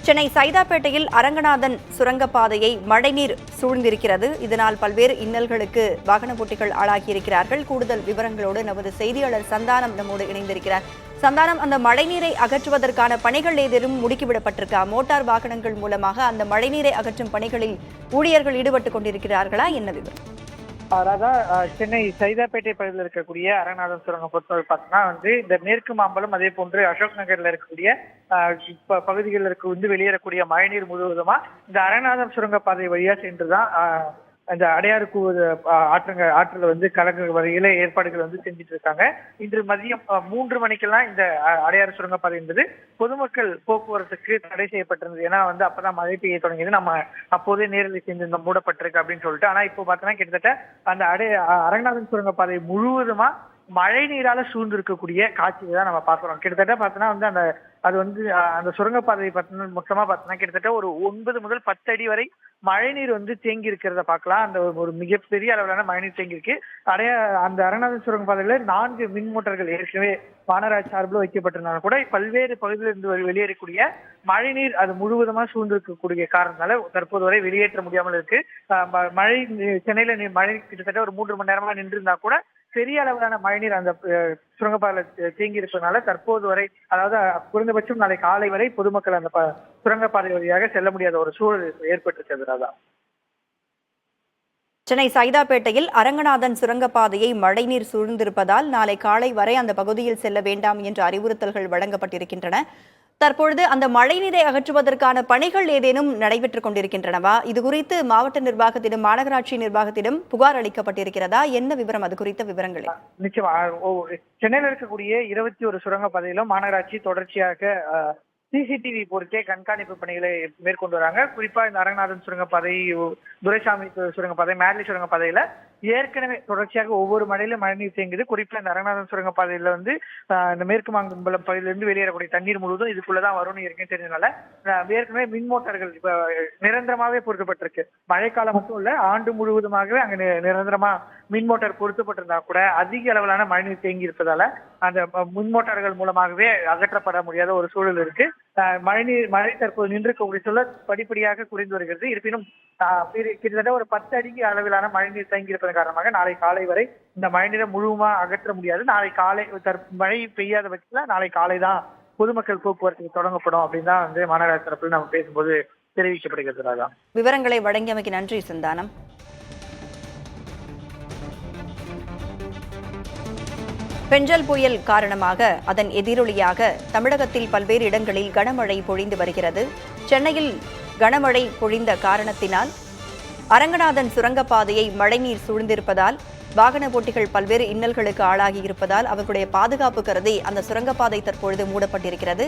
சென்னை சைதாப்பேட்டையில் அரங்கநாதன் சுரங்கப்பாதையை மழைநீர் சூழ்ந்திருக்கிறது. இதனால் பல்வேறு இன்னல்களுக்கு வாகன ஓட்டிகள் ஆளாகியிருக்கிறார்கள். கூடுதல் விவரங்களோடு நமது செய்தியாளர் சந்தானம் நம்மோடு இணைந்திருக்கிறார். சந்தானம், அந்த மழைநீரை அகற்றுவதற்கான பணிகள் ஏதேனும் முடுக்கிவிடப்பட்டிருக்கா? மோட்டார் வாகனங்கள் மூலமாக அந்த மழைநீரை அகற்றும் பணிகளில் ஊழியர்கள் ஈடுபட்டுக் கொண்டிருக்கிறார்களா? என்ன விவரம்? அதான் சென்னை சைதாப்பேட்டை பகுதியில் இருக்கக்கூடிய அரங்கநாதன் சுரங்கம் பொறுத்தவரை பார்த்தீங்கன்னா இந்த மேற்கு மாம்பலம் அதே போன்று அசோக் நகர்ல இருக்கக்கூடிய பகுதிகளில் இருக்க வெளியேறக்கூடிய மழைநீர் முழுவதுமா இந்த அரங்கநாதன் சுரங்கப்பாதை வழியா சென்றுதான் அந்த அடையாறு ஆற்றுல கலங்க வரையில ஏற்பாடுகள் செஞ்சுட்டு இருக்காங்க. இன்று மதியம் 3 மணிக்கெல்லாம் இந்த அடையாறு சுரங்கப்பாதை என்பது பொதுமக்கள் போக்குவரத்துக்கு தடை செய்யப்பட்டிருந்தது. ஏன்னா அப்பதான் மழை பெய்ய தொடங்கியது, நம்ம அப்போதே நேரில் செஞ்சு மூடப்பட்டிருக்கு அப்படின்னு சொல்லிட்டு. ஆனா இப்போ பார்த்தோன்னா கிட்டத்தட்ட அந்த அரங்கநாதன் சுரங்கப்பாதை முழுவதுமா மழை நீரால சூழ்ந்து இருக்கக்கூடிய காட்சியை தான் நம்ம பாக்குறோம். கிட்டத்தட்ட பார்த்தோன்னா அந்த சுரங்கப்பாதை மொத்தமா பார்த்தோன்னா கிட்டத்தட்ட ஒரு 9 முதல் 10 அடி வரை மழைநீர் தேங்கி இருக்கிறத பார்க்கலாம். அந்த ஒரு மிகப்பெரிய அளவிலான மழைநீர் தேங்கி இருக்கு. அந்த அரங்கநாதன் சுரங்கப்பாதையில 4 மின் மோட்டார்கள் ஏற்கனவே மாநகராட்சி சார்பில் வைக்கப்பட்டிருந்தாலும் கூட பல்வேறு பகுதியிலிருந்து வெளியேறக்கூடிய மழைநீர் அது முழுவதுமா சூழ்ந்திருக்கக்கூடிய காரணத்தால தற்போது வரை வெளியேற்ற முடியாமல் இருக்கு. மழை சென்னையில மழை கிட்டத்தட்ட ஒரு 3 மணி நேரமா நின்று இருந்தா கூட பெரிய அளவிலான மழைநீர் அந்த சுரங்கப்பாதையில தேங்கி இருப்பதனால தற்போது வரை, அதாவது குறைந்தபட்சம் நாளை காலை வரை பொதுமக்கள் அந்த சுரங்கப்பாதை வழியாக செல்ல முடியாத ஒரு சூழல் ஏற்பட்டிருக்கிறது. சென்னை சைதாப்பேட்டையில் அரங்கநாதன் சுரங்கப்பாதையை மழைநீர் சூழ்ந்திருப்பதால் நாளை காலை வரை அந்த பகுதியில் செல்ல வேண்டாம் என்ற அறிவுறுத்தல்கள் வழங்கப்பட்டிருக்கின்றன. தற்பொழுது அந்த மழைநீரை அகற்றுவதற்கான பணிகள் ஏதேனும் நடைபெற்றுக் கொண்டிருக்கின்றனவா? இது குறித்து மாவட்ட நிர்வாகத்திடம், மாநகராட்சி நிர்வாகத்திடம் புகார் அளிக்கப்பட்டிருக்கிறதா? என்ன விவரம்? அது குறித்த விவரங்கள் நிச்சயமா. சென்னையில் இருக்கக்கூடிய 21 சுரங்கப்பாதையிலும் மாநகராட்சி தொடர்ச்சியாக சிசிடிவி பொறுத்தே கண்காணிப்பு பணிகளை மேற்கொண்டு வராங்க. குறிப்பா இந்த அரங்கநாதன் சுரங்கப்பாதை, துரைசாமி சுரங்கப்பாதை, மேட்லி சுரங்கப்பாதையில ஏற்கனவே தொடர்ச்சியாக ஒவ்வொரு மழையிலும் மழைநீர் தேங்குது. குறிப்பா இந்த அரங்கநாதன் சுரங்கப்பாதையில இந்த மேற்கு மாம்பலம் பகுதியிலிருந்து வெளியேறக்கூடிய தண்ணீர் முழுவதும் இதுக்குள்ளதான் வரும்னு ஏற்கனவே தெரிஞ்சதுனால ஏற்கனவே மின் மோட்டார்கள் இப்ப நிரந்தரமாவே பொருத்தப்பட்டிருக்கு. மழைக்காலம் மட்டும் இல்ல, ஆண்டு முழுவதுமாகவே அங்க நிரந்தரமா மின் மோட்டார் பொருத்தப்பட்டிருந்தா கூட அதிக அளவிலான மழைநீர் தேங்கி இருப்பதால அந்த மின் மோட்டார்கள் மூலமாகவே அகற்றப்பட முடியாத ஒரு சூழல் இருக்கு. மழை தற்போது நின்றுக்கூடிய சொல்ல படிப்படியாக குறைந்து வருகிறது. இருப்பினும் கிட்டத்தட்ட ஒரு 10 அடிக்கு அளவிலான மழைநீர் தேங்கி இருப்பதன் காரணமாக நாளை காலை வரை இந்த மழைநீரை முழுவதுமா அகற்ற முடியாது. நாளை காலை மழை பெய்யாத பட்சத்துல நாளை காலை தான் பொதுமக்கள் போக்குவரத்துக்கு தொடங்கப்படும் அப்படின்னு தான் மாநகராட்சி தரப்பில் நம்ம பேசும்போது தெரிவிக்கப்படுகிறது. விவரங்களை வழங்கியமைக்கு நன்றி சந்தானம். பெஞ்சல் புயல் காரணமாக அதன் எதிரொலியாக தமிழகத்தில் பல்வேறு இடங்களில் கனமழை பொழிந்து வருகிறது. சென்னையில் கனமழை பொழிந்த காரணத்தினால் அரங்கநாதன் சுரங்கப்பாதையை மழைநீர் சூழ்ந்திருப்பதால் வாகன ஓட்டிகள் பல்வேறு இன்னல்களுக்கு ஆளாகி இருப்பதால் அவர்களுடைய பாதுகாப்பு கருதி அந்த சுரங்கப்பாதை தற்பொழுது மூடப்பட்டிருக்கிறது.